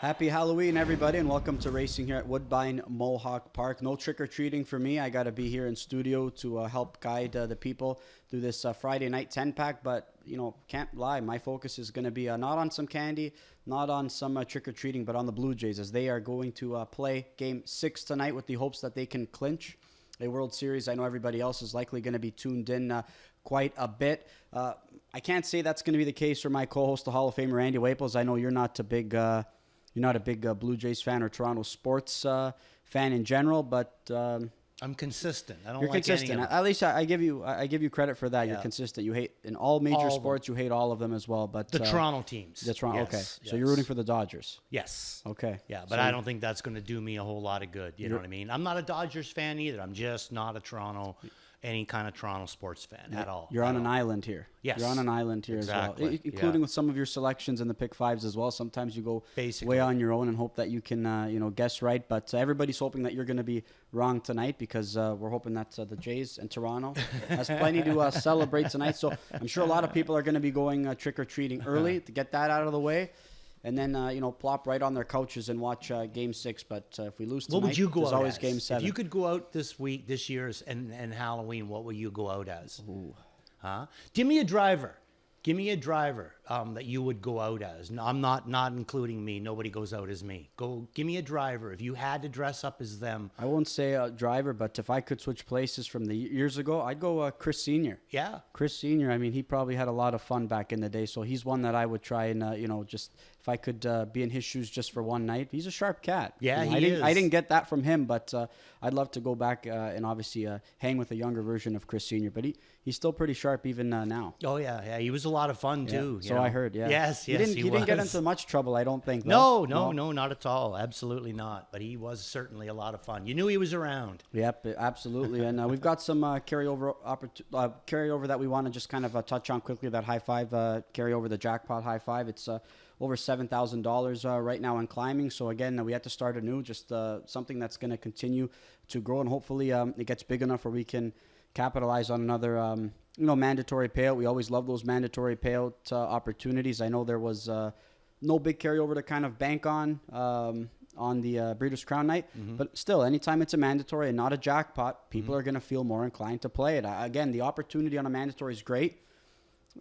Happy Halloween, everybody, and welcome to racing here at Woodbine Mohawk Park. No trick-or-treating for me. I got to be here in studio to help guide the people through this Friday night 10-pack, but, can't lie. My focus is going to be not on some candy, not on some trick-or-treating, but on the Blue Jays, as they are going to play Game 6 tonight with the hopes that they can clinch a World Series. I know everybody else is likely going to be tuned in quite a bit. I can't say that's going to be the case for my co-host, the Hall of Famer Randy Waples. I know you're not a big... You're not a big Blue Jays fan or Toronto sports fan in general, but I'm consistent. I don't you're like consistent. any of At least I give you credit for that. Yeah. You're consistent. You hate in all major sports. You hate all of them as well. But the Toronto teams. The Toronto. Yes, Okay, yes. so you're rooting for the Dodgers. Yes. Okay. Yeah, but I don't think that's going to do me a whole lot of good. You know what I mean? I'm not a Dodgers fan either. I'm just not any kind of Toronto sports fan at all. You're on an island here. Yes. You're on an island here Exactly. as well, including with some of your selections in the pick fives as well. Sometimes you go way on your own and hope that you can, guess right. But everybody's hoping that you're going to be wrong tonight because we're hoping that the Jays and Toronto has plenty to celebrate tonight. So I'm sure a lot of people are going to be going trick-or-treating early to get that out of the way. And then, plop right on their couches and watch Game 6. But if we lose tonight, what would you go there's out always as? Game 7. If you could go out this year and Halloween, what would you go out as? Ooh. Huh? Give me a driver. Give me a driver that you would go out as. No, I'm not including me. Nobody goes out as me. Give me a driver. If you had to dress up as them. I won't say a driver, but if I could switch places from the years ago, I'd go Chris Sr. Yeah. Chris Sr., I mean, he probably had a lot of fun back in the day, so he's one that I would try and, just if I could be in his shoes just for one night. He's a sharp cat. Yeah, he is. I didn't get that from him, but I'd love to go back and obviously hang with a younger version of Chris Sr., but he's still pretty sharp even now. Oh, yeah. He was a lot of fun, too. So I heard, yeah. Yes, he didn't get into much trouble, I don't think. No, not at all. Absolutely not. But he was certainly a lot of fun. You knew he was around. Yep, absolutely. And we've got some carryover that we want to just kind of touch on quickly. That high five carryover, the jackpot high five. It's over $7,000 right now and climbing. So again, we had to start anew, just something that's going to continue to grow, and hopefully it gets big enough where we can capitalize on another mandatory payout. We always love those mandatory payout opportunities. I know there was no big carryover to kind of bank on the Breeders' Crown night, but still, anytime it's a mandatory and not a jackpot, people are going to feel more inclined to play it. Again, the opportunity on a mandatory is great.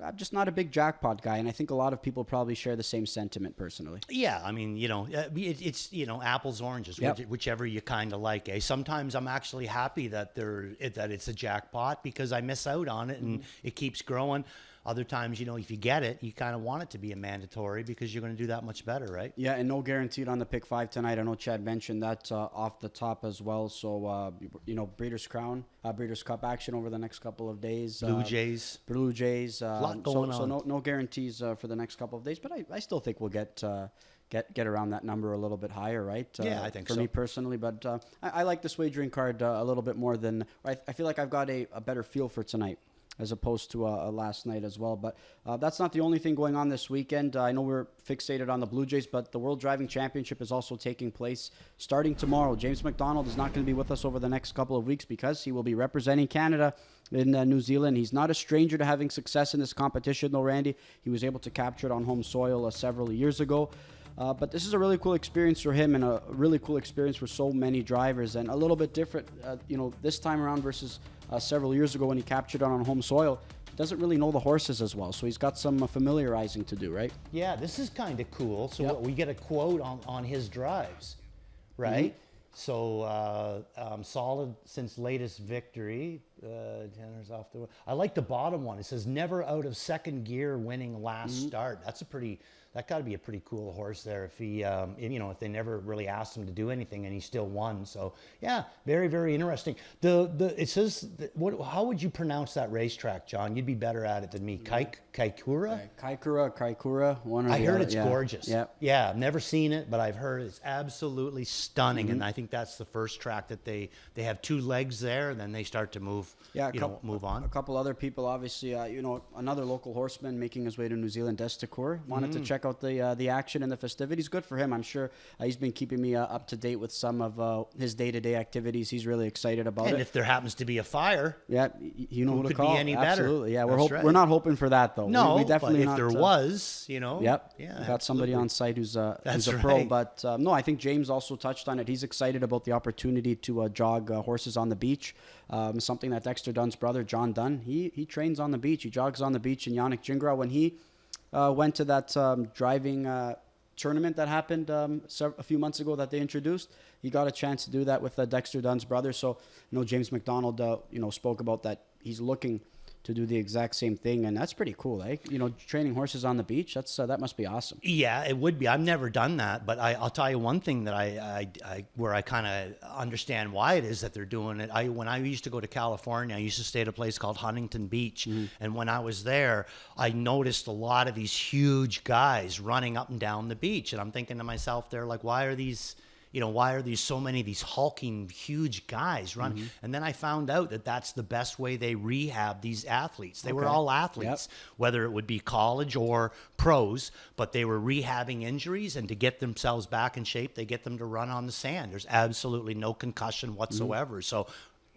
I'm just not a big jackpot guy, and I think a lot of people probably share the same sentiment personally. Yeah, I mean, it's apples, oranges, whichever you kind of like. Sometimes I'm actually happy that it's a jackpot because I miss out on it and it keeps growing. Other times, if you get it, you kind of want it to be a mandatory because you're going to do that much better, right? Yeah, and no guaranteed on the pick 5 tonight. I know Chad mentioned that off the top as well. So, Breeders' Crown, Breeders' Cup action over the next couple of days. Blue Jays. A lot going on. So no guarantees for the next couple of days, but I still think we'll get around that number a little bit higher, right? Yeah, I think so. For me personally, but I like this wagering card a little bit more than I feel like I've got a better feel for tonight as opposed to last night as well. But that's not the only thing going on this weekend. I know we're fixated on the Blue Jays, but the World Driving Championship is also taking place starting tomorrow. James McDonald is not going to be with us over the next couple of weeks because he will be representing Canada in New Zealand. He's not a stranger to having success in this competition, though, Randy. He was able to capture it on home soil several years ago. But this is a really cool experience for him and a really cool experience for so many drivers, and a little bit different, this time around versus several years ago when he captured it on home soil. He doesn't really know the horses as well, so he's got some familiarizing to do, right? Yeah, this is kind of cool. So we get a quote on his drives, right? So solid since latest victory. Tanner's off the. I like the bottom one. It says never out of second gear, winning last start. That got to be a pretty cool horse there. If he, if they never really asked him to do anything and he still won. So yeah, very, very interesting. It says how would you pronounce that racetrack, John? You'd be better at it than me. Kaikoura. Kaikoura. I heard it's gorgeous. Yeah, I've never seen it, but I've heard it's absolutely stunning. And I think that's the first track that they have two legs there, and then they start to move Yeah, move on. A couple other people, obviously, another local horseman making his way to New Zealand, Destacour, wanted to check out the action and the festivities. Good for him. I'm sure he's been keeping me up to date with some of his day-to-day activities. He's really excited about it. And if there happens to be a fire, yeah, you know who to could call. be any better? Absolutely, yeah. That's right. We're not hoping for that though. No, we definitely but if not, there was, Yep. Yeah, we got somebody on site who's a pro. right. But no, I think James also touched on it. He's excited about the opportunity to jog horses on the beach. Something that Dexter Dunn's brother, John Dunn, he trains on the beach. He jogs on the beach in Yannick Gingras. When he went to that driving tournament that happened a few months ago that they introduced, he got a chance to do that with Dexter Dunn's brother. So, James McDonald, spoke about that. He's looking to do the exact same thing, and that's pretty cool, eh? Training horses on the beach, that must be awesome. Yeah, it would be. I've never done that, but I'll tell you one thing that where I kind of understand why it is that they're doing it. When I used to go to California, I used to stay at a place called Huntington Beach, and when I was there, I noticed a lot of these huge guys running up and down the beach, and I'm thinking to myself, they're like, why are these so many of these hulking, huge guys running? And then I found out that that's the best way they rehab these athletes. They were all athletes, whether it would be college or pros, but they were rehabbing injuries, and to get themselves back in shape, they get them to run on the sand. There's absolutely no concussion whatsoever. So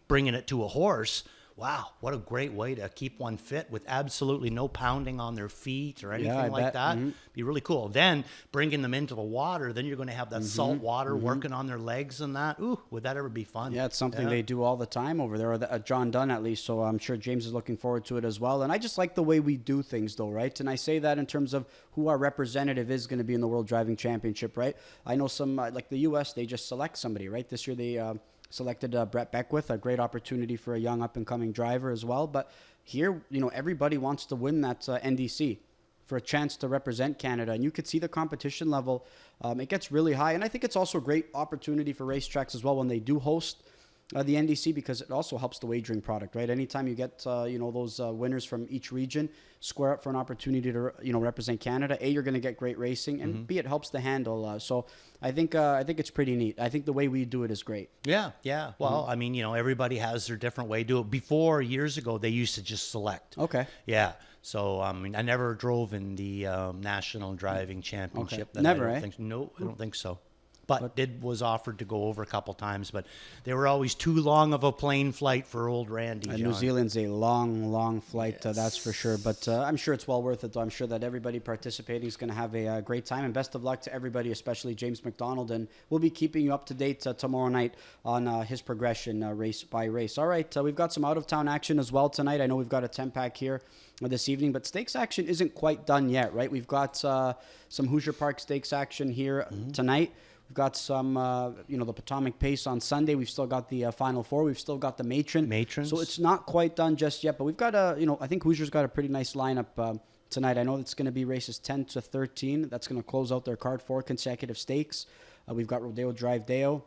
bringing it to a horse, wow, what a great way to keep one fit with absolutely no pounding on their feet or anything like that. Be really cool. Then bringing them into the water, then you're going to have that salt water working on their legs and that. Ooh, would that ever be fun? Yeah, it's something they do all the time over there, or John Dunn at least, so I'm sure James is looking forward to it as well. And I just like the way we do things though, right? And I say that in terms of who our representative is going to be in the World Driving Championship, right? I know some, like the U.S., they just select somebody, right? This year they selected Brett Beckwith, a great opportunity for a young up-and-coming driver as well. But here, everybody wants to win that NDC for a chance to represent Canada. And you could see the competition level. It gets really high. And I think it's also a great opportunity for racetracks as well when they do host the NDC, because it also helps the wagering product, right? Anytime you get, those winners from each region square up for an opportunity to, represent Canada, A, you're going to get great racing, and B, it helps the handle. So I think it's pretty neat. I think the way we do it is great. Yeah. Well, I mean, everybody has their different way to do it. Before, years ago, they used to just select. Okay. Yeah. So, I never drove in the National Driving Championship. Okay. Never, I don't think so. But was offered to go over a couple times, but they were always too long of a plane flight for old Randy. New Zealand's a long, long flight, that's for sure. But I'm sure it's well worth it, though. I'm sure that everybody participating is going to have a great time. And best of luck to everybody, especially James McDonald. And we'll be keeping you up to date tomorrow night on his progression race by race. All right, we've got some out-of-town action as well tonight. I know we've got a 10-pack here this evening, but stakes action isn't quite done yet, right? We've got some Hoosier Park stakes action here tonight. We've got some, the Potomac Pace on Sunday. We've still got the Final Four. We've still got the Matrons. So it's not quite done just yet, but we've got I think Hoosier's got a pretty nice lineup tonight. I know it's going to be races 10 to 13. That's going to close out their card, 4 consecutive stakes. We've got Rodeo Drive Deo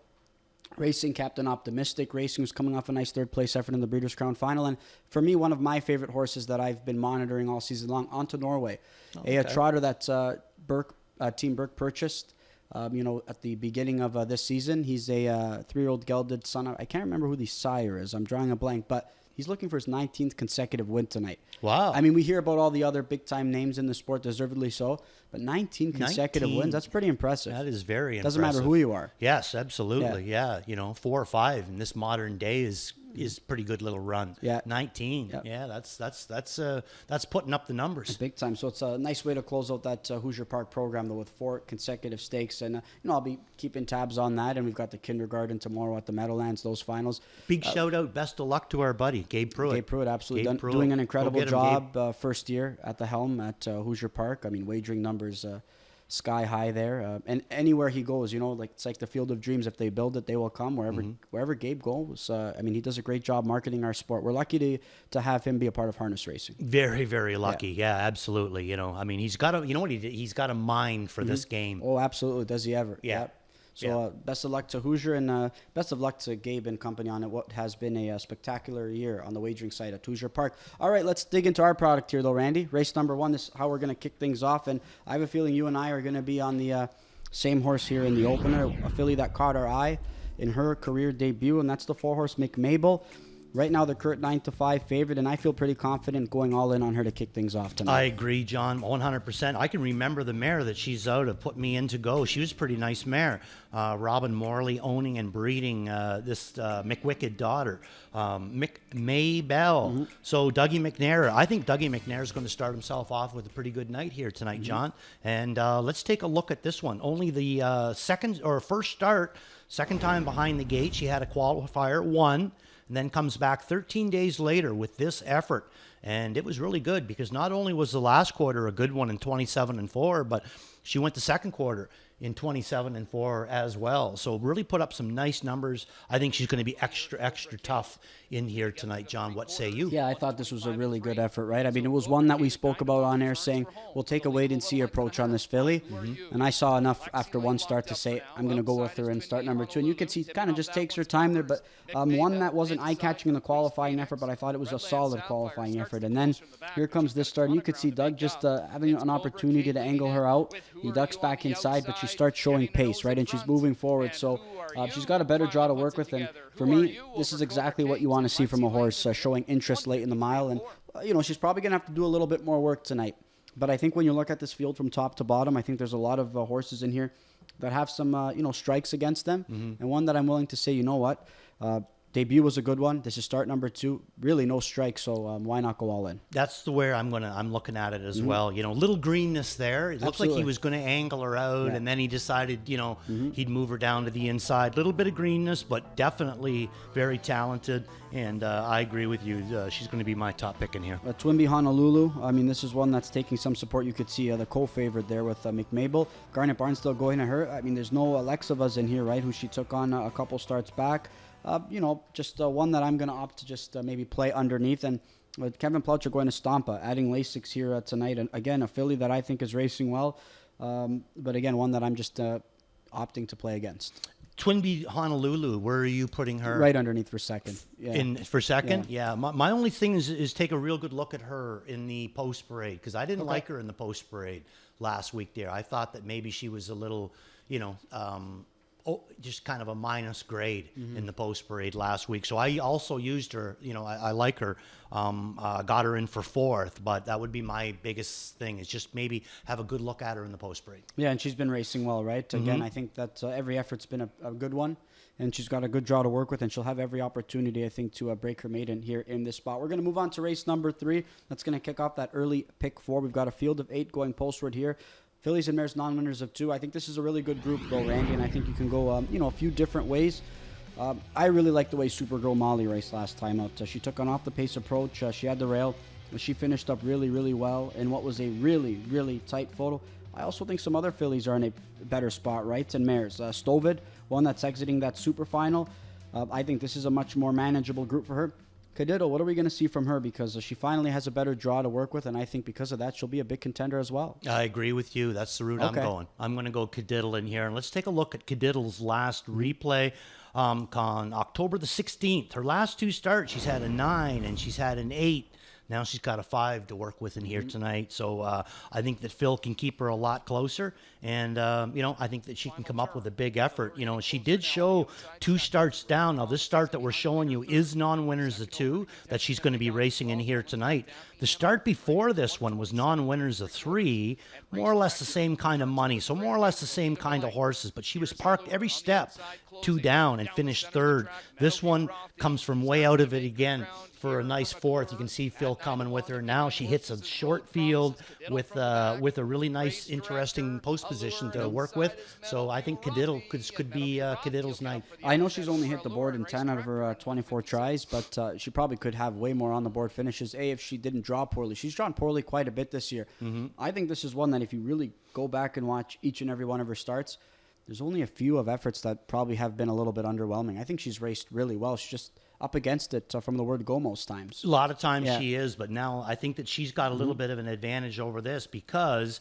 Racing, Captain Optimistic Racing, who's coming off a nice third place effort in the Breeders' Crown Final. And for me, one of my favorite horses that I've been monitoring all season long, Onto Norway, a trotter that Team Burke purchased. At the beginning of this season. He's a 3-year-old gelded son. I can't remember who the sire is. I'm drawing a blank, but he's looking for his 19th consecutive win tonight. Wow. I mean, we hear about all the other big-time names in the sport, deservedly so, but 19 consecutive wins, that's pretty impressive. That is very impressive. Doesn't matter who you are. Yes, absolutely. Yeah. 4 or 5 in this modern day is pretty good little run. Yeah. 19. Yeah. Yeah, that's putting up the numbers. Big time. So it's a nice way to close out that Hoosier Park program, though, with 4 consecutive stakes. And, I'll be keeping tabs on that. And we've got the kindergarten tomorrow at the Meadowlands, those finals. Big shout out. Best of luck to our buddy, Gabe Pruitt. Gabe Pruitt, absolutely. Gabe Pruitt. Doing an incredible job Gabe. first year at the helm at Hoosier Park. I mean, wagering numbers sky high there. And anywhere he goes, it's like the Field of Dreams. If they build it, they will come. Wherever Gabe goes, he does a great job marketing our sport. We're lucky to have him be a part of harness racing. Very, very lucky. Yeah, absolutely. He's got a, what he did? He's got a mind for this game. Oh, absolutely. Does he ever? Yeah. Yep. So best of luck to Hoosier, and best of luck to Gabe and company on what has been a spectacular year on the wagering side at Hoosier Park. All right, let's dig into our product here, though, Randy. Race number 1, this is how we're going to kick things off, and I have a feeling you and I are going to be on the same horse here in the opener, a filly that caught our eye in her career debut, and that's the 4-horse McMabel. Right now, the current 9-5 favorite, and I feel pretty confident going all in on her to kick things off tonight. I agree, John, 100%. I can remember the mare that she's out of put me in to go. She was a pretty nice mare. Robin Morley owning and breeding this McWicked daughter, Maybell. So Dougie McNair, I think Dougie McNair is going to start himself off with a pretty good night here tonight, John. And let's take a look at this one. Only the first start, second time behind the gate. She had a qualifier, won. And then comes back 13 days later with this effort. And it was really good because not only was the last quarter a good one in 27-4, but she went the second quarter in 27-4 as well. So really put up some nice numbers. I think she's going to be extra tough in here tonight, John. What say you? Yeah, I thought this was a really good effort, right? I mean, it was one that we spoke about on air saying, we'll take a wait-and-see approach on this filly. And I saw enough after one start to say, I'm going to go with her in start number 2. And you can see kind of just takes her time there, but one that wasn't eye-catching in the qualifying effort, but I thought it was a solid qualifying effort. And then here comes this start. And you could see Doug just having an opportunity to angle her out. He ducks back inside, but she starts showing pace, right? And she's moving forward. So she's got a better draw to work with. And for me, this is exactly what you want to see from a horse, showing interest late in the mile. And, she's probably going to have to do a little bit more work tonight. But I think when you look at this field from top to bottom, I think there's a lot of horses in here that have some, strikes against them. And one that I'm willing to say, you know what? Debut was a good one. This is start number 2. Really no strike, so why not go all in? That's the way I'm looking at it as well. Little greenness there. It looks like he was going to angle her out, and then he decided, he'd move her down to the inside. Little bit of greenness, but definitely very talented. And I agree with you. She's going to be my top pick in here. Twinbee Honolulu. I mean, this is one that's taking some support. You could see the co-favorite there with McMabel. Garnet Barnes still going to her. I mean, there's no Alexovas in here, right, who she took on a couple starts back. Just one that I'm going to opt to just maybe play underneath. And Kevin Ploucher going to Stampa, adding Lasix here tonight. And again, a filly that I think is racing well. But again, one that I'm just opting to play against. Twinbee Honolulu, where are you putting her? Right underneath for second. Yeah. For second? Yeah. My only thing is take a real good look at her in the post parade, because I didn't like her in the post parade last week there. I thought that maybe she was a little, just kind of a minus grade in the post parade last week. So I also used her, I like her, got her in for 4th, but that would be my biggest thing, is just maybe have a good look at her in the post parade. Yeah, and she's been racing well, right? Again, I think that every effort's been a good one, and she's got a good draw to work with, and she'll have every opportunity, I think, to break her maiden here in this spot. We're going to move on to race number 3. That's going to kick off that early pick 4. We've got a field of 8 going postward here. Fillies and mares, non-winners of 2. I think this is a really good group, though, Randy, and I think you can go, a few different ways. I really like the way Supergirl Molly raced last time out. She took an off-the-pace approach. She had the rail. She finished up really, really well in what was a really, really tight photo. I also think some other fillies are in a better spot, right? And mares. Stovid, one that's exiting that super final. I think this is a much more manageable group for her. Cadiddle, what are we going to see from her? Because she finally has a better draw to work with, and I think because of that, she'll be a big contender as well. I agree with you. That's the route I'm going. I'm going to go Cadiddle in here. And let's take a look at Cadiddle's last replay on October the 16th. Her last 2 starts, she's had a 9 and she's had an 8. Now she's got a 5 to work with in here tonight. So I think that Phil can keep her a lot closer. And, I think that she can come up with a big effort. She did show 2 starts down. Now, this start that we're showing you is non-winners of 2 that she's going to be racing in here tonight. The start before this one was non-winners of 3, more or less the same kind of money. So more or less the same kind of horses. But she was parked every step 2 down and finished 3rd. This one comes from way out of it again for a nice 4th. You can see Phil coming with her. Now she hits a short field with a really nice, interesting post position to work with. So I think Cadiddle could be Cadiddle's night. I know she's only hit the board in 10 out of her 24 tries, but she probably could have way more on the board finishes. If she didn't draw poorly. She's drawn poorly quite a bit this year. I think this is one that if you really go back and watch each and every one of her starts, there's only a few of efforts that probably have been a little bit underwhelming. I think she's raced really well. She's just up against it from the word go most times. A lot of times she is, but now I think that she's got a little bit of an advantage over this because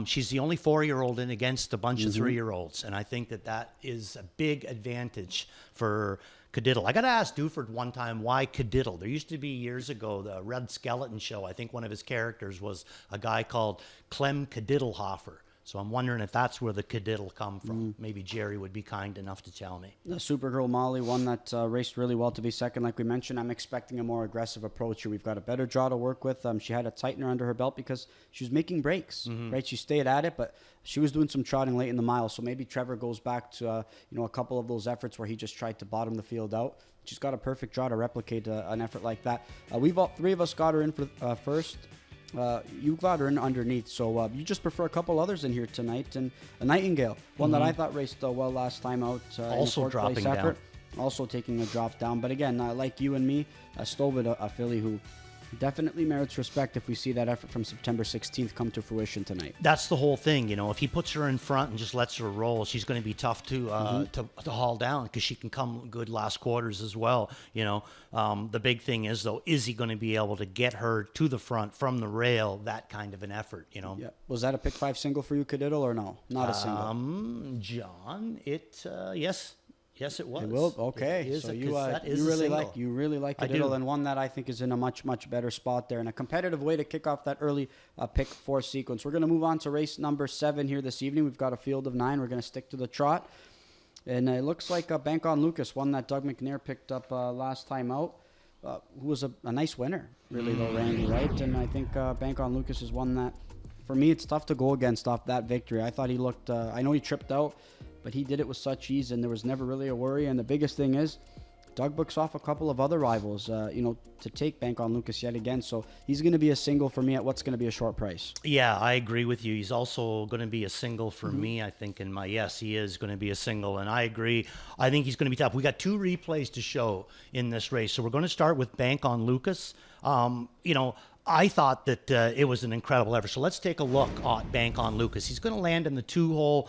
she's the only 4-year-old in against a bunch of 3-year-olds. And I think that is a big advantage for Cadiddle. I got to ask Duford one time, why Cadiddle? There used to be years ago the Red Skeleton show. I think one of his characters was a guy called Clem Cadiddlehofer. So I'm wondering if that's where the cadiddle come from. Maybe Jerry would be kind enough to tell me. The Supergirl Molly, one that raced really well to be second, like we mentioned. I'm expecting a more aggressive approach here. We've got a better draw to work with. She had a tightener under her belt because she was making breaks, right? She stayed at it, but she was doing some trotting late in the mile. So maybe Trevor goes back to a couple of those efforts where he just tried to bottom the field out. She's got a perfect draw to replicate an effort like that. Three of us got her in for first. You got her in underneath, so you just prefer a couple others in here tonight. And a Nightingale, one that I thought raced well last time out. Also dropping down. Also taking a drop down. But again, like you and me, Stovit, a filly who definitely merits respect if we see that effort from September 16th come to fruition tonight. That's the whole thing, if he puts her in front and just lets her roll, she's going to be tough to haul down because she can come good last quarters as well. The big thing is, though, is he going to be able to get her to the front from the rail? That kind of an effort, Yeah. Was that a pick 5 single for you, Cadiddle, or no? Not a single. John, yes. Yes, it was. It will. Okay, so you really like Cadiddle, and one that I think is in a much better spot there, and a competitive way to kick off that early pick 4 sequence. We're going to move on to race number 7 here this evening. We've got a field of 9. We're going to stick to the trot, and it looks like Bank on Lucas, one that Doug McNair picked up last time out, who was a nice winner, really though, Randy, right? And I think Bank on Lucas is one that, for me, it's tough to go against off that victory. I thought he looked. I know he tripped out, but he did it with such ease, and there was never really a worry. And the biggest thing is, Doug books off a couple of other rivals, to take Bank on Lucas yet again. So he's going to be a single for me at what's going to be a short price. Yeah, I agree with you. He's also going to be a single for me, I think, he is going to be a single, and I agree. I think he's going to be tough. We got 2 replays to show in this race. So we're going to start with Bank on Lucas. I thought that it was an incredible effort. So let's take a look at Bank on Lucas. He's going to land in the 2-hole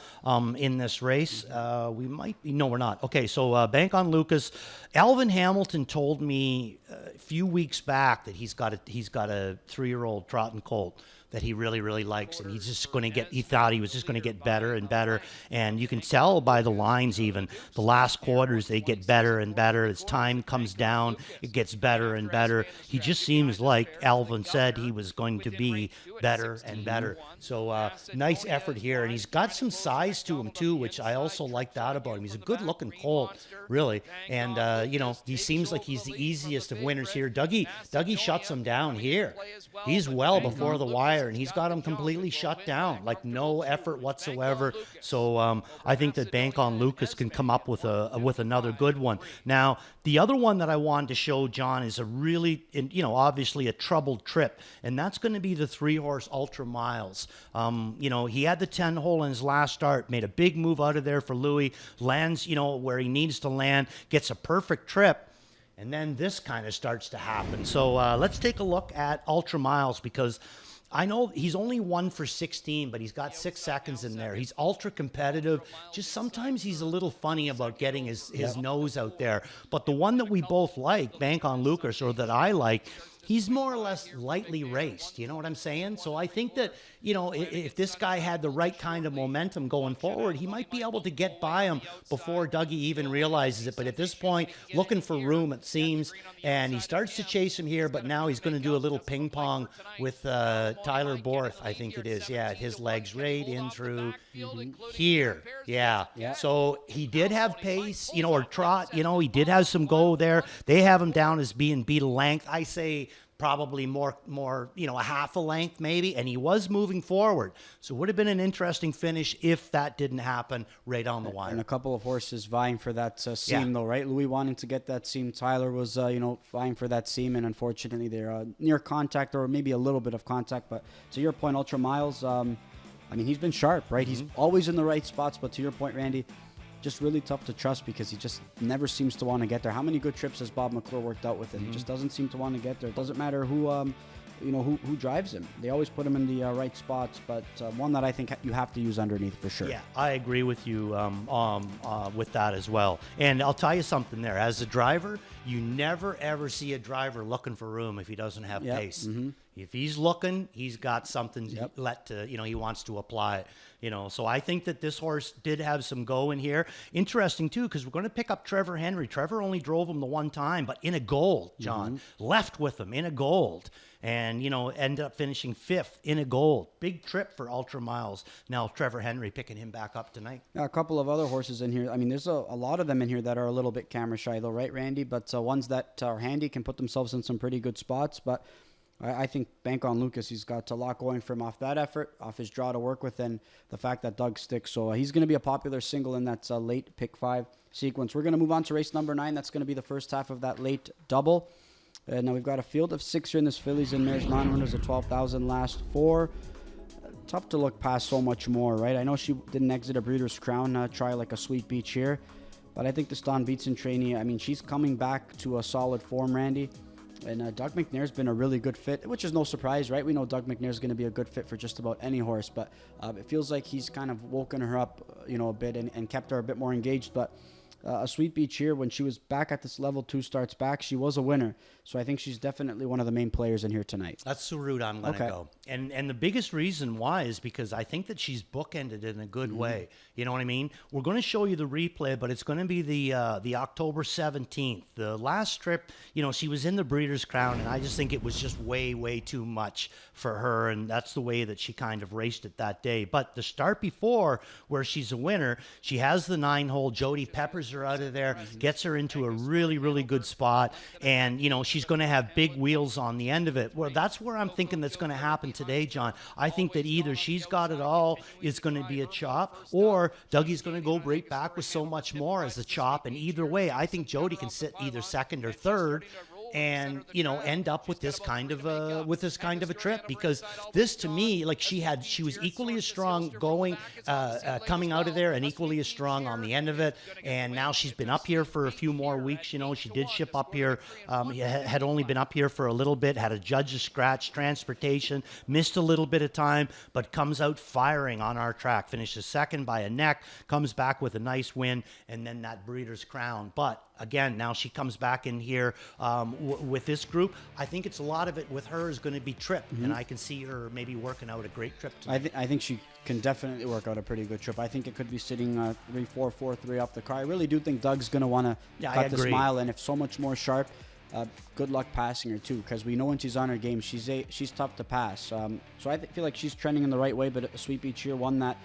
in this race. We might be. No, we're not. Okay, so Bank on Lucas. Alvin Hamilton told me a few weeks back that he's got a 3-year-old trotting colt that he really likes, and he thought he was just going to get better and better, and you can tell by the lines, even the last quarters, they get better and better. As time comes down, it gets better and better. He just seems like Alvin said he was going to be better and better. So nice effort here, and he's got some size to him too, which I also like that about him. He's a good looking colt, really, and he seems like he's the easiest of winners here. Dougie shuts him down here. He's well before the wire, and he's got him completely shut down, like no effort whatsoever. So I think that Bank on Lucas can come up with another good one. Now, the other one that I wanted to show, John, is a really, obviously a troubled trip, and that's going to be the 3-horse Ultra Miles. He had the 10-hole in his last start, made a big move out of there for Louis, lands, where he needs to land, gets a perfect trip. And then this kind of starts to happen. So let's take a look at Ultra Miles, because I know he's only 1 for 16, but he's got 6 seconds in there. He's ultra competitive. Just sometimes he's a little funny about getting his nose out there. But the one that we both like, Bank on Lucas, or that I like, he's more or less lightly raced. You know what I'm saying? So I think that, if this guy had the right kind of momentum going forward, he might be able to get by him before Dougie even realizes it. But at this point, looking for room, it seems, and he starts to chase him here, but now he's going to do a little ping pong with Tyler Borth, I think it is. Yeah, his legs right in through here. Yeah. So he did have pace, or trot, he did have some go there. They have him down as being beat a length. I say probably more, a half a length maybe, and he was moving forward. So it would have been an interesting finish if that didn't happen right on the wire. And a couple of horses vying for that seam, though, right? Louis wanting to get that seam. Tyler was, vying for that seam, and unfortunately they're near contact, or maybe a little bit of contact. But to your point, Ultra Miles, he's been sharp, right? He's always in the right spots, but to your point, Randy, just really tough to trust because he just never seems to want to get there. How many good trips has Bob McClure worked out with him? He just doesn't seem to want to get there. It doesn't matter who drives him. They always put him in the right spots, but one that I think you have to use underneath for sure. Yeah, I agree with you with that as well. And I'll tell you something there. As a driver, you never, ever see a driver looking for room if he doesn't have pace. If he's looking, he's got something he wants to apply. So I think that this horse did have some go in here. Interesting too, because we're going to pick up Trevor Henry. Trevor only drove him the one time, but in a gold, John. Left with him in a gold. And, ended up finishing 5th in a gold. Big trip for Ultra Miles. Now Trevor Henry picking him back up tonight. Yeah, a couple of other horses in here. I mean, there's a lot of them in here that are a little bit camera shy though, right, Randy? But ones that are handy can put themselves in some pretty good spots. But I think bank on Lucas. He's got a lot going for him off that effort, off his draw to work with, and the fact that Doug sticks. So he's going to be a popular single in that late pick 5 sequence. We're going to move on to race number 9. That's going to be the first half of that late double. Now we've got a field of 6 here in this fillies and mares non-winners of 12,000 last 4. Tough to look past so much more, right? I know she didn't exit a Breeders' Crown, try like a Sweet Beach here, but I think the Ston Beatson trainee, I mean, she's coming back to a solid form, Randy. And Doug McNair's been a really good fit, which is no surprise, right? We know Doug McNair's going to be a good fit for just about any horse, but it feels like he's kind of woken her up, a bit and kept her a bit more engaged. But a Sweet Beach here, when she was back at this level 2 starts back, she was a winner. So I think she's definitely one of the main players in here tonight. That's the route I'm going to go. And the biggest reason why is because I think that she's bookended in a good way. You know what I mean? We're going to show you the replay, but it's going to be the October 17th. The last trip, she was in the Breeders' Crown, and I just think it was just way, way too much for her, and that's the way that she kind of raced it that day. But the start before, where she's a winner, she has the 9-hole. Jody peppers her out of there, gets her into a really, really good spot, and, she's going to have big wheels on the end of it. Well, that's where I'm thinking that's going to happen today, John. I think that either she's got it all, it's going to be a chop, or Dougie's going to go right back with so much more as a chop. And either way, I think Jody can sit either second or third and end up with this kind of a trip, because this, to me, like she was equally as strong going coming out of there and equally as strong on the end of it. And now she's been up here for a few more weeks. She did ship up here, had only been up here for a little bit, had a judge's scratch, transportation, missed a little bit of time, but comes out firing on our track, finishes second by a neck, comes back with a nice win, and then that Breeders' Crown. But again, now she comes back in here with this group. I think it's a lot of it with her is going to be trip, and I can see her maybe working out a great trip tonight. I think she can definitely work out a pretty good trip. I think it could be sitting 3-4, 4-3 off the car. I really do think Doug's going to want to cut this mile, and if so much more sharp, good luck passing her too, because we know when she's on her game, she's tough to pass. So I feel like she's trending in the right way, but a Sweet Beach here, one that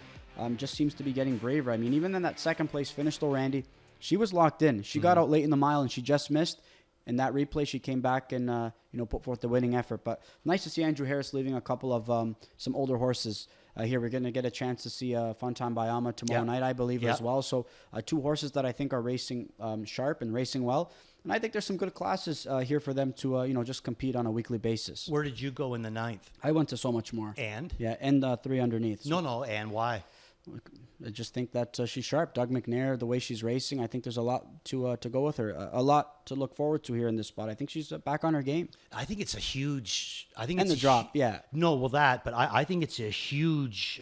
just seems to be getting braver. I mean, even in that second place finish though, Randy, she was locked in. She got out late in the mile and she just missed. In that replay, she came back and put forth the winning effort. But nice to see Andrew Harris leaving a couple of some older horses here. We're going to get a chance to see Fontan Bayama tomorrow night, I believe, as well. So 2 horses that I think are racing sharp and racing well. And I think there's some good classes here for them to just compete on a weekly basis. Where did you go in the 9th? I went to So Much More. And? Yeah, and 3 underneath. So. No, and why? I just think that she's sharp. Doug McNair, the way she's racing, I think there's a lot to go with her. A lot to look forward to here in this spot. I think she's back on her game. I think it's a huge... I think and it's the drop, yeah. No, well, but I think it's a huge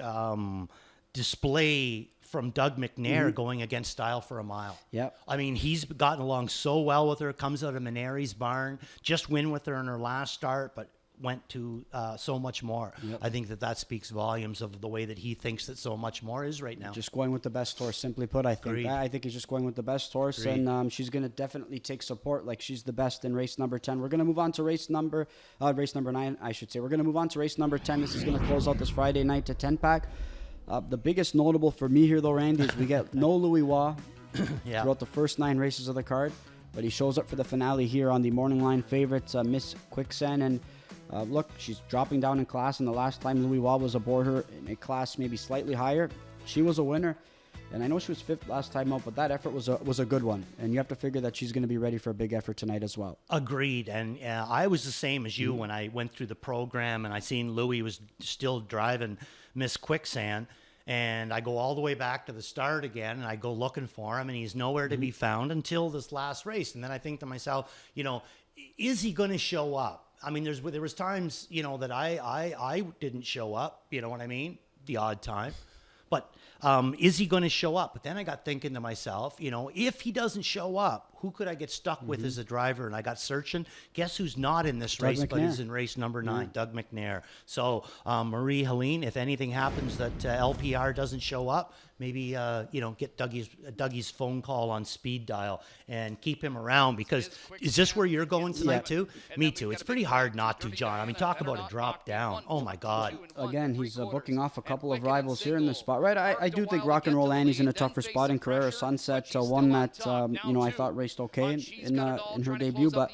display from Doug McNair going against Style for a Mile. Yep. I mean, he's gotten along so well with her, comes out of Maneri's barn, just win with her in her last start, but went to So Much More. Yep. I think that speaks volumes of the way that he thinks that So Much More is right now. Just going with the best horse, simply put, I think. I think he's just going with the best horse, and she's going to definitely take support like she's the best in race number 10. We're going to move on to race number 9, I should say. We're going to move on to race number 10. This is going to close out this Friday night to 10-pack. The biggest notable for me here, though, Randy, is we get no Louis Waugh throughout the first 9 races of the card, but he shows up for the finale here on the morning line favorites, Miss Quicksand, and look, she's dropping down in class, and the last time Louis Waugh was aboard her in a class maybe slightly higher, she was a winner. And I know she was 5th last time out, but that effort was a good one. And you have to figure that she's going to be ready for a big effort tonight as well. Agreed. And I was the same as you when I went through the program and I seen Louis was still driving Miss Quicksand. And I go all the way back to the start again, and I go looking for him, and he's nowhere to be found until this last race. And then I think to myself, is he going to show up? I mean, there was times, that I didn't show up, you know what I mean? The odd time. But Is he going to show up? But then I got thinking to myself, if he doesn't show up, who could I get stuck with as a driver? And I got searching. Guess who's not in this race, but he's in race number 9, Doug McNair. So Marie Helene, if anything happens that LPR doesn't show up, maybe get Dougie's phone call on speed dial and keep him around, because is this where you're going tonight too? Me too. It's pretty hard not to, John. I mean, talk about a drop down. Oh my God. Again, he's booking off a couple of rivals here in this spot, right? I do think Rock and Roll Annie's in a tougher spot in Carrera Sunset, one that I thought raced okay in her debut, but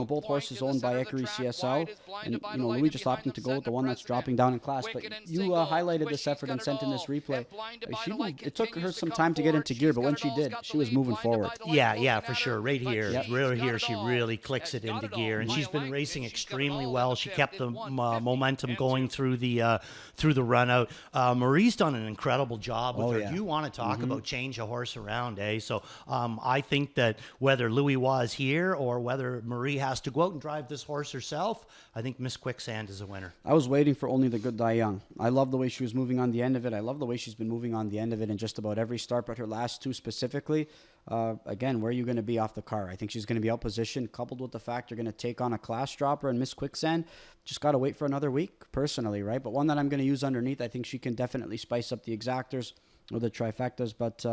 both horses owned by Equerry CSL, and Louis just opting to go with the one that's dropping down in class. But you highlighted this effort and sent in this replay. It took her some time to get into gear, but when she did, she was moving forward. Yeah, for sure. Right here, she really clicks it into gear, and she's been racing extremely well. She kept the momentum going through the run out. Marie's done an incredible job with her. You want to talk about change a horse around, eh? So I think that whether Louis was here or whether Marie has to go out and drive this horse herself, I think Miss Quicksand is a winner. I was waiting for Only the Good Die Young. I love the way she was moving on the end of it. I love the way she's been moving on the end of it in just about every start, but her last 2 specifically. Again, where are you going to be off the car? I think she's going to be out positioned, coupled with the fact you're going to take on a class dropper and Miss Quicksand. Just got to wait for another week, personally, right? But one that I'm going to use underneath, I think she can definitely spice up the exactors or the trifectas, but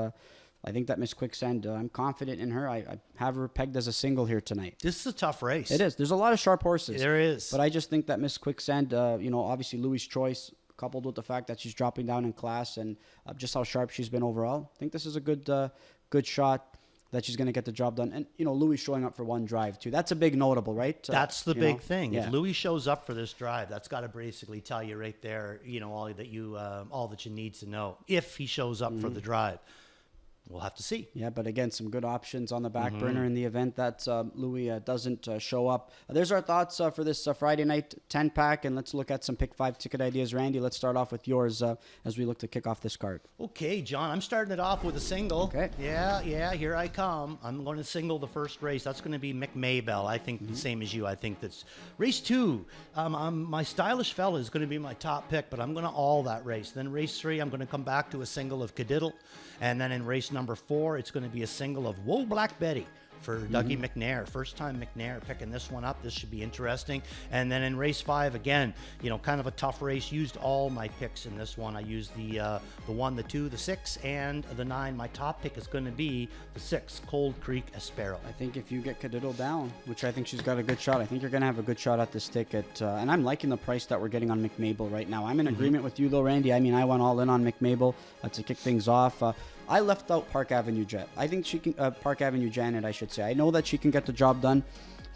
I think that Miss Quicksand, I'm confident in her. I have her pegged as a single here tonight. This is a tough race. It is. There's a lot of sharp horses. There is. But I just think that Miss Quicksand, obviously Louis' choice, coupled with the fact that she's dropping down in class and just how sharp she's been overall, I think this is a good shot that she's going to get the job done. And, Louis showing up for one drive, too. That's a big notable, right? That's the big thing. Yeah. If Louis shows up for this drive, that's got to basically tell you right there, all that you need to know. If he shows up for the drive. We'll have to see. Yeah, but again, some good options on the back burner in the event that Louis doesn't show up. There's our thoughts for this Friday night 10-pack, and let's look at some Pick 5 ticket ideas. Randy, let's start off with yours as we look to kick off this card. Okay, John, I'm starting it off with a single. Okay. Yeah, here I come. I'm going to single the first race. That's going to be McMaybell. I think the same as you. I think that's race 2. My Stylish Fella is going to be my top pick, but I'm going to all that race. Then race 3, I'm going to come back to a single of Cadiddle. And then in race number 4, it's going to be a single of Whoa Black Betty for Dougie McNair. First time McNair picking this one up. This should be interesting. And then in race 5, again, kind of a tough race. Used all my picks in this one. I used the 1, the 2, the 6, and the 9. My top pick is going to be the 6, Cold Creek Espero. I think if you get Cadiddle down, which I think she's got a good shot, I think you're going to have a good shot at this ticket. And I'm liking the price that we're getting on McMaybell right now. I'm in agreement with you, though, Randy. I mean, I went all in on McMaybell to kick things off. I left out Park Avenue Jet. I think she can, Park Avenue Janet, I should say. I know that she can get the job done.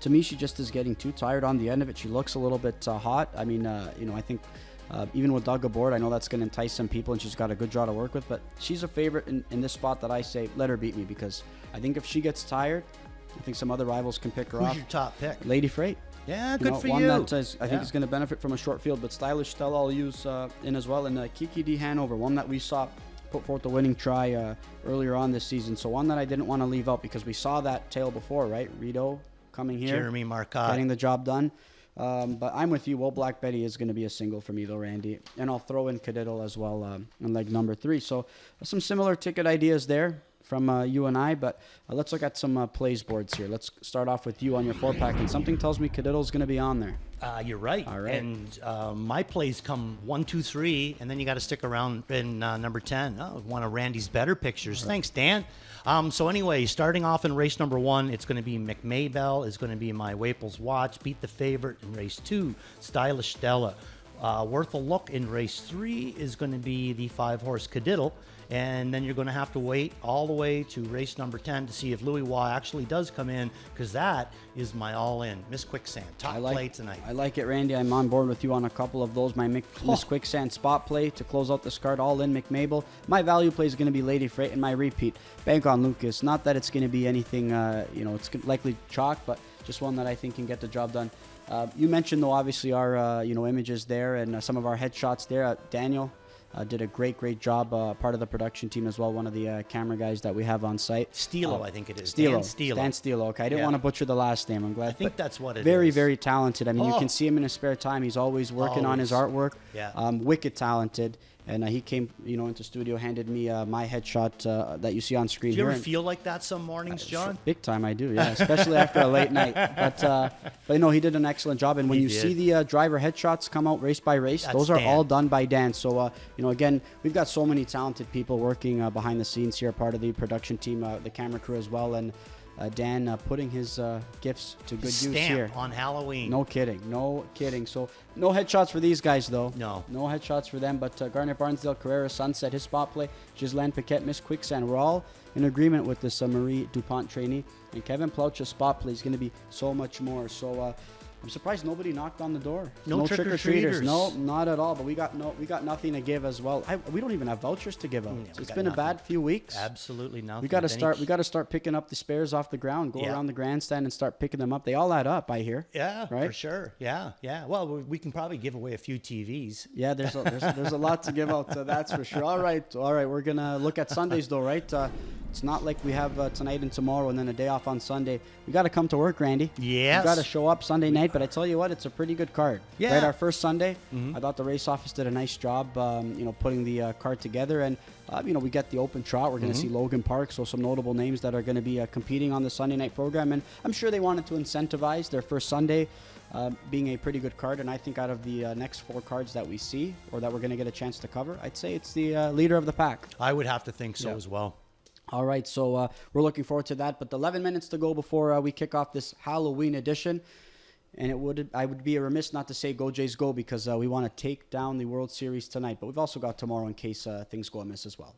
To me, she just is getting too tired on the end of it. She looks a little bit hot. I mean, I think even with Doug aboard, I know that's going to entice some people, and she's got a good draw to work with. But she's a favorite in this spot that I say, let her beat me, because I think if she gets tired, I think some other rivals can pick her off. Who's your top pick? Lady Freight. Yeah, good for one you. One that I think is going to benefit from a short field, but Stylish Stella I'll use in as well. And Kiki D. Hanover, one that we saw put forth the winning try earlier on this season. So one that I didn't want to leave out because we saw that tail before, right? Rito coming here. Jeremy Marcotte. Getting the job done. But I'm with you. Well, Black Betty is going to be a single for me, though, Randy. And I'll throw in Cadiddle as well in leg number 3. So some similar ticket ideas there from you and I. But let's look at some plays boards here. Let's start off with you on your 4-pack. And something tells me Cadiddle is going to be on there. You're right. All right. And my plays come 1, 2, 3, and then you got to stick around in number 10. Oh, one of Randy's better pictures. Right. Thanks, Dan. So anyway, starting off in race number 1, it's going to be McMaybell. It's going to be my Waples Watch. Beat the favorite in race 2, Stylish Stella. Worth a look in race 3 is going to be the 5-horse Cadiddle. And then you're going to have to wait all the way to race number 10 to see if Louis Waugh actually does come in, because that is my all-in. Miss Quicksand, top play tonight. I like it, Randy. I'm on board with you on a couple of those. My Miss Quicksand spot play to close out this card, all-in McMaybell. My value play is going to be Lady Freight, and my repeat, bank on Lucas. Not that it's going to be anything, it's likely chalk, but just one that I think can get the job done. You mentioned, though, obviously our, images there and some of our headshots there. Daniel did a great job, part of the production team as well, one of the camera guys that we have on site. Stilo, I think it is. Stan Stilo. Okay, I didn't want to butcher the last name. I'm glad. I think that's what it is. Very very talented. I mean, you can see him in his spare time. He's always working on his artwork. Yeah. Wicked talented. And he came, into studio, handed me my headshot that you see on screen Do you here. ever feel like that some mornings, John? Big time, I do, yeah, especially after a late night. But he did an excellent job. And when He you did. see the driver headshots come out race by race, That's those are Dan. all done by Dan. So, again, we've got so many talented people working behind the scenes here, part of the production team, the camera crew as well. And Dan putting his gifts to good use Stamp here. on Halloween. No kidding. So no headshots for these guys, though. No headshots for them. But Garnet Barnsdale, Carrera, Sunset, his spot play, Ghislaine Paquette, Miss Quicksand. We're all in agreement with this Marie DuPont trainee. And Kevin Plouch's spot play is going to be so much more. So I'm surprised nobody knocked on the door. No trick-or-treaters. No, not at all. But we got nothing to give as well. We don't even have vouchers to give out. It's been a bad few weeks. Absolutely nothing. We got to start picking up the spares off the ground. Go around the grandstand and start picking them up. They all add up, I hear. Yeah, right? for sure. Yeah. Well, we can probably give away a few TVs. Yeah, there's a lot to give out. That's for sure. All right. We're gonna look at Sundays though, right? It's not like we have tonight and tomorrow and then a day off on Sunday. We got to come to work, Randy. Yes. We got to show up Sunday night. But I tell you what, it's a pretty good card. Yeah. Right, our first Sunday, I thought the race office did a nice job, putting the card together. And, we get the open trot. We're going to see Logan Park, so some notable names that are going to be competing on the Sunday night program. And I'm sure they wanted to incentivize their first Sunday being a pretty good card. And I think out of the next 4 cards that we see or that we're going to get a chance to cover, I'd say it's the leader of the pack. I would have to think so as well. All right, so we're looking forward to that. But 11 minutes to go before we kick off this Halloween edition. And I would be remiss not to say go Jays go, because we want to take down the World Series tonight. But we've also got tomorrow in case things go amiss as well.